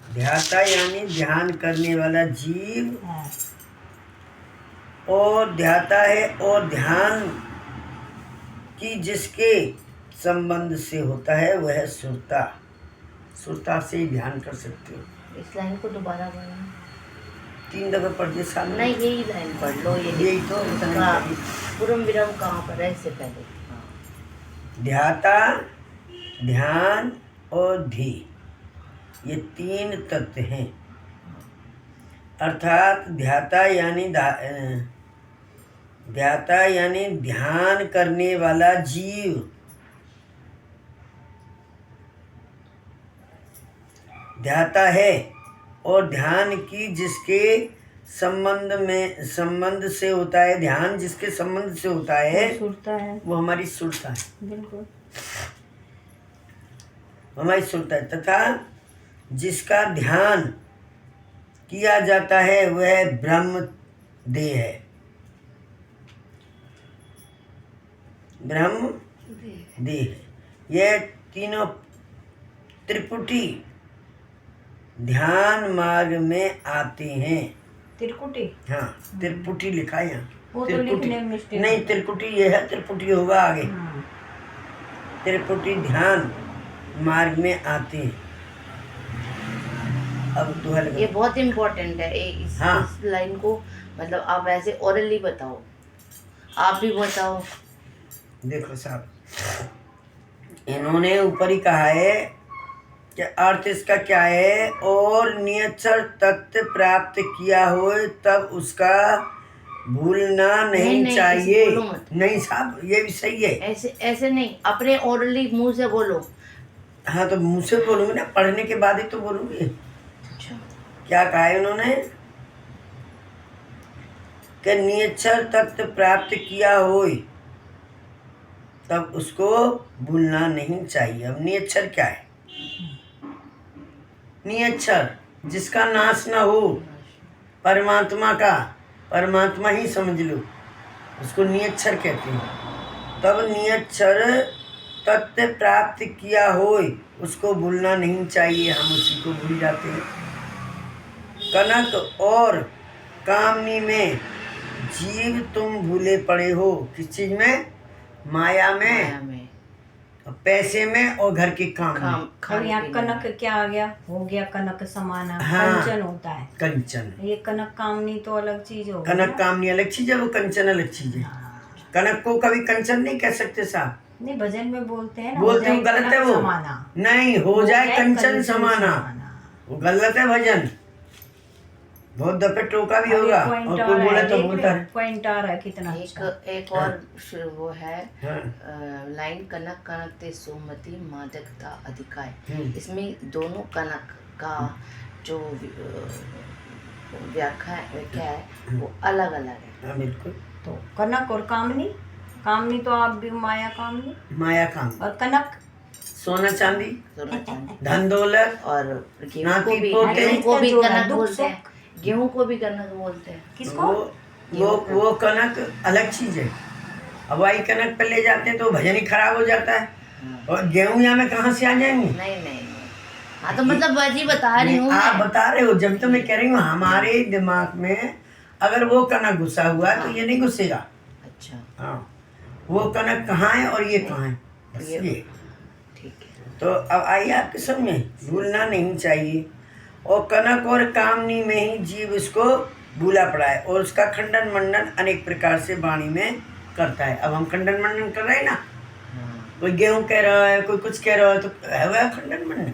ध्याता यानी ध्यान करने वाला जीव, और ध्याता है और ध्यान की जिसके संबंध से होता है वह सुरता। सुरता से ही ध्यान कर सकते हो। इस लाइन को दोबारा पढ़ना, 3 दफे पढ़ दिए सामने। नहीं, यही लाइन पढ़ लो। यही तो पूरम विराम कहाँ पर है इससे पहले। ध्याता, ध्यान और धी, ये 3 तत्व हैं। अर्थात ध्याता यानी ध्यान करने वाला जीव, ध्याता है और ध्यान की जिसके संबंध से होता है, ध्यान जिसके संबंध से होता है वो हमारी सुरता है। बिल्कुल हमारी सुरता है। तथा जिसका ध्यान किया जाता है वह ब्रह्म देह है। ब्रह्म देह। यह तीनों त्रिपुटी ध्यान मार्ग में आते हैं। त्रिकुटी, हाँ, त्रिपुटी लिखा है यहाँ। वो तो लिखने में मिस्टेक नहीं, त्रिपुटी ये है, त्रिपुटी होगा आगे। त्रिपुटी ध्यान मार्ग में आते हैं। अब दोहा लगा। ये बहुत इम्पोर्टेंट है। इस लाइन को मतलब आप ऐसे ओरली बताओ, आप भी बताओ। देखो साहब, इन्होंने ऊपर ही कहा है कि अर्थ इसका क्या है, और नियच्छर तत्व प्राप्त किया हो तब उसका भूलना नहीं चाहिए। नहीं साहब, ये भी सही है। ऐसे नहीं, अपने ओरली मुंह से बोलो। हाँ, तो मुंह से बोलूंगी ना, पढ़ने के बाद ही तो बोलूंगी। अच्छा, क्या कहा है उन्होंने कि नियच्छर तत्व प्राप्त किया हो तब उसको भूलना नहीं चाहिए। अब नियच्छर क्या है? नियच्छर जिसका नाश न हो, परमात्मा का, परमात्मा ही समझ लो, उसको नियच्छर कहते हैं। तब नियच्छर तत्व प्राप्त किया हो उसको भूलना नहीं चाहिए। हम उसी को भूल जाते हैं। कनक और कामनी में जीव तुम भूले पड़े हो। किस चीज में? माया में, पैसे में और घर के काम में। और यहाँ कनक क्या आ गया? हो गया कनक समाना। हाँ, कंचन होता है। कंचन। ये कनक कामनी तो अलग चीज हो गई। कनक कामनी अलग चीज है, वो कंचन अलग चीज है। कनक को कभी कंचन नहीं कह सकते साहब। नहीं, भजन में बोलते हैं ना, बोलते हो गलत है वो। नहीं, हो जाए कंचन समाना, वो गलत है भजन। बहुत दफे टोका भी होगा और कोई बोले तो बोलता है। पॉइंट आ रहा है कितना। एक और वो है लाइन, कनक कनक ते सुमति मादकता अधिकाय। इसमें दोनों कनक का जो व्याख्या है वो अलग अलग है। हाँ, बिल्कुल। तो कनक और कामनी, कामनी तो आप भी माया कामनी, माया कामनी, और कनक सोना चांदी, धन दौलत, और गेहूं को भी कनक बोलते हैं। गेहूं को भी कनक बोलते हैं। किसको? वो कनक अलग चीज है। अब वही कनक पे ले जाते हैं तो भजन ही खराब हो जाता है। और गेहूं यहाँ में कहाँ से आ जाएंगे? नहीं। हाँ, तो मतलब वही बता रही हूँ। आप बता रहे हो, जब तो मैं कह रही हूँ हमारे दिमाग में अगर वो कनक घुसा हुआ है तो ये नहीं घुसेगा। अच्छा, हाँ, वो कनक कहाँ है और ये कहाँ है, बस ये। ठीक है। तो अब आइए आपके सामने, भूलना नहीं चाहिए। और कनक और कामनी में ही जीव इसको भूला पड़ा है और उसका खंडन मंडन अनेक प्रकार से वाणी में करता है। अब हम खंडन मंडन कर रहे हैं ना, कोई गेहूं कह रहा है, कोई कुछ कह रहा है, तो है वह खंडन मंडन।